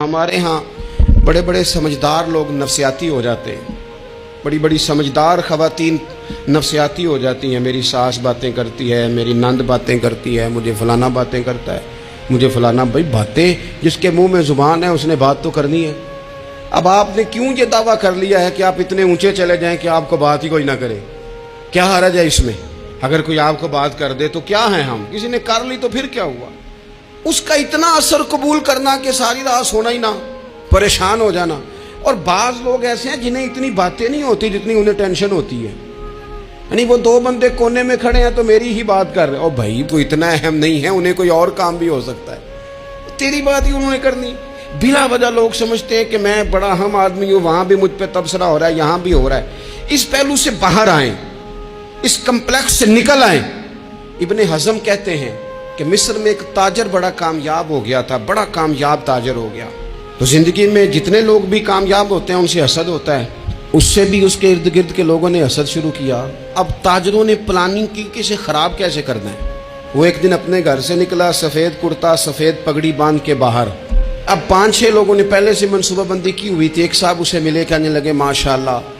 हमारे यहाँ बड़े बड़े समझदार लोग नफसियाती हो जाते हैं, बड़ी बड़ी समझदार ख़वातीन नफसियाती हो जाती हैं। मेरी सास बातें करती है, मेरी नंद बातें करती है, मुझे फलाना बातें करता है, मुझे फलाना। भाई बातें, जिसके मुंह में ज़ुबान है उसने बात तो करनी है। अब आपने क्यों ये दावा कर लिया है कि आप इतने ऊंचे चले जाएं कि आपको बात ही कोई ना करे? क्या हर्ज है इसमें? अगर कोई आपको बात कर दे तो क्या है हम? किसी ने कर ली तो फिर क्या हुआ? उसका इतना असर कबूल करना कि सारी रात सोना ही ना, परेशान हो जाना। और बाज लोग ऐसे हैं जिन्हें इतनी बातें नहीं होती जितनी उन्हें टेंशन होती है। यानी वो दो बंदे कोने में खड़े हैं तो मेरी ही बात कर रहे, और भाई वो इतना अहम नहीं है, उन्हें कोई और काम भी हो सकता है, तेरी बात ही उन्होंने करनी। बिला वजह लोग समझते हैं कि मैं बड़ा अहम आदमी हूं, वहां भी मुझ पर तबसरा हो रहा है, यहां भी हो रहा है। इस पहलू से बाहर आए, इस कम्प्लेक्स से निकल आए। इब्ने हज़म कहते हैं कि मिस्र में एक ताजर बड़ा कामयाब हो गया था, बड़ा कामयाब ताजर हो गया। तो जिंदगी में जितने लोग भी कामयाब होते हैं उनसे हसद होता है, उससे भी उसके इर्द गिर्द के लोगों ने हसद शुरू किया। अब ताजरों ने प्लानिंग की कि इसे खराब कैसे करना है। वो एक दिन अपने घर से निकला, सफ़ेद कुर्ता सफ़ेद पगड़ी बांध के बाहर। अब 5-6 लोगों ने पहले से मनसूबाबंदी की हुई थी। एक साहब उसे मिले, कहने लगे माशाल्लाह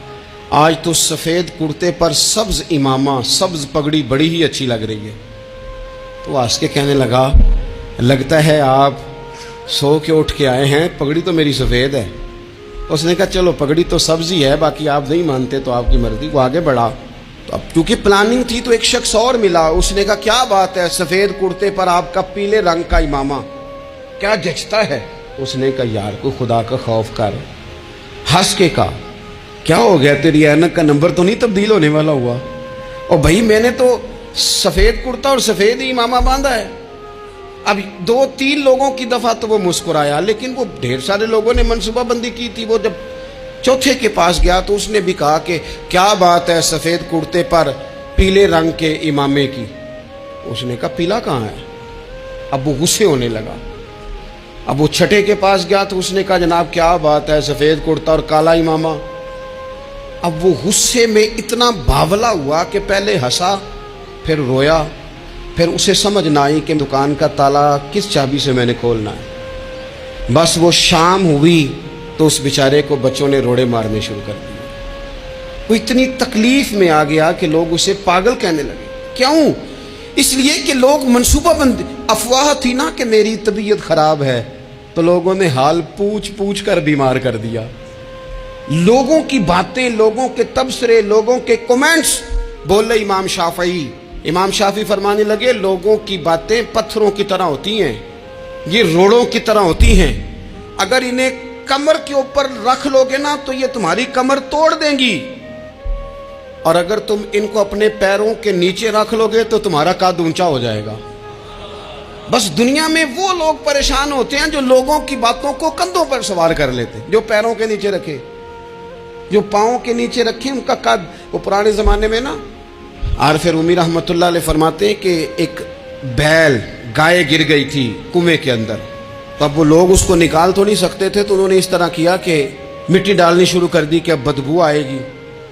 आज तो सफ़ेद कुर्ते पर सब्ज इमामा, सब्ज पगड़ी बड़ी ही अच्छी लग रही है। तो हंस के कहने लगा, लगता है आप सो के उठ के आए हैं, पगड़ी तो मेरी सफ़ेद है। उसने कहा चलो पगड़ी तो सब्ज ही है, बाकी आप नहीं मानते तो आपकी मर्जी। वो आगे बढ़ा, तो अब क्योंकि प्लानिंग थी तो एक शख्स और मिला। उसने कहा क्या बात है, सफ़ेद कुर्ते पर आपका पीले रंग का इमामा क्या जचता है? उसने कहा यार को खुदा का खौफ कर। हंस के कहा क्या हो गया, तेरी ऐनक का नंबर तो नहीं तब्दील होने वाला हुआ? और भाई मैंने तो सफ़ेद कुर्ता और सफ़ेद ही इमामा बांधा है। अब 2-3 लोगों की दफ़ा तो वो मुस्कुराया, लेकिन वो ढेर सारे लोगों ने मनसूबाबंदी की थी। वो जब चौथे के पास गया तो उसने भी कहा कि क्या बात है सफ़ेद कुर्ते पर पीले रंग के इमामे की? उसने कहा पीला कहाँ है? अब वो गुस्से होने लगा। अब वो छठे के पास गया तो उसने कहा जनाब क्या बात है सफ़ेद कुर्ता और काला इमामा। अब वो गुस्से में इतना बावला हुआ कि पहले हंसा फिर रोया, फिर उसे समझ ना आई कि दुकान का ताला किस चाबी से मैंने खोलना है। बस वो शाम हुई तो उस बेचारे को बच्चों ने रोड़े मारने शुरू कर दिए। वो इतनी तकलीफ में आ गया कि लोग उसे पागल कहने लगे। क्यों? इसलिए कि लोग मनसूबाबंदी, अफवाह थी ना कि मेरी तबीयत खराब है, तो लोगों ने हाल पूछ पूछ कर बीमार कर दिया। लोगों की बातें, लोगों के तबसरे, लोगों के कमेंट्स। बोले इमाम शाफी फरमाने लगे लोगों की बातें पत्थरों की तरह होती हैं, ये रोड़ों की तरह होती हैं। अगर इन्हें कमर के ऊपर रख लोगे ना तो ये तुम्हारी कमर तोड़ देंगी, और अगर तुम इनको अपने पैरों के नीचे रख लोगे तो तुम्हारा कद ऊंचा हो जाएगा। बस दुनिया में वो लोग परेशान होते हैं जो लोगों की बातों को कंधों पर सवार कर लेते हैं। जो पैरों के नीचे रखे, जो पाँव के नीचे रखे, उनका कद। वो पुराने जमाने में ना आरिफ रूमी रहमतुल्लाह अलैह फरमाते हैं कि एक बैल गाय गिर गई थी कुएं के अंदर। तो अब वो लोग उसको निकाल तो नहीं सकते थे, तो उन्होंने इस तरह किया कि मिट्टी डालनी शुरू कर दी कि अब बदबू आएगी,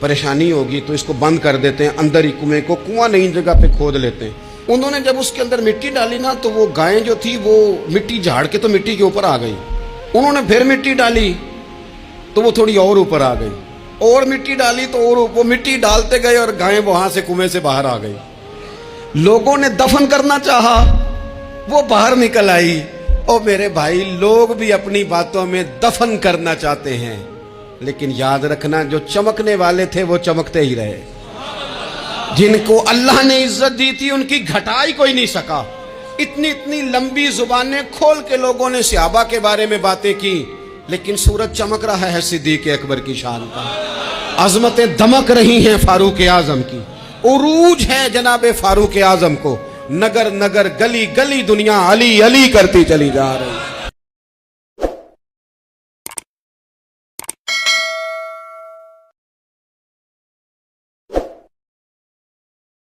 परेशानी होगी, तो इसको बंद कर देते हैं अंदर ही कुएं को, कुआं नई जगह पे खोद लेते हैं। उन्होंने जब उसके अंदर मिट्टी डाली ना तो वो गाय जो थी वो मिट्टी झाड़ के तो मिट्टी के ऊपर आ गई। उन्होंने फिर मिट्टी डाली तो वो थोड़ी और ऊपर आ गई, और मिट्टी डाली तो और वो मिट्टी डालते गए और गाय वहां से कुएं से बाहर आ गई। लोगों ने दफन करना चाहा, वो बाहर निकल आई। और मेरे भाई लोग भी अपनी बातों में दफन करना चाहते हैं, लेकिन याद रखना जो चमकने वाले थे वो चमकते ही रहे। जिनको अल्लाह ने इज्जत दी थी उनकी घटाई कोई नहीं सका। इतनी इतनी लंबी जुबानें खोल के लोगों ने सहाबा के बारे में बातें की, लेकिन सूरज चमक रहा है सिद्दीक अकबर की शान का, अजमतें दमक रही हैं फारूक आजम की, उरूज है जनाबे फारूक आजम को। नगर नगर गली गली दुनिया अली अली करती चली जा रही।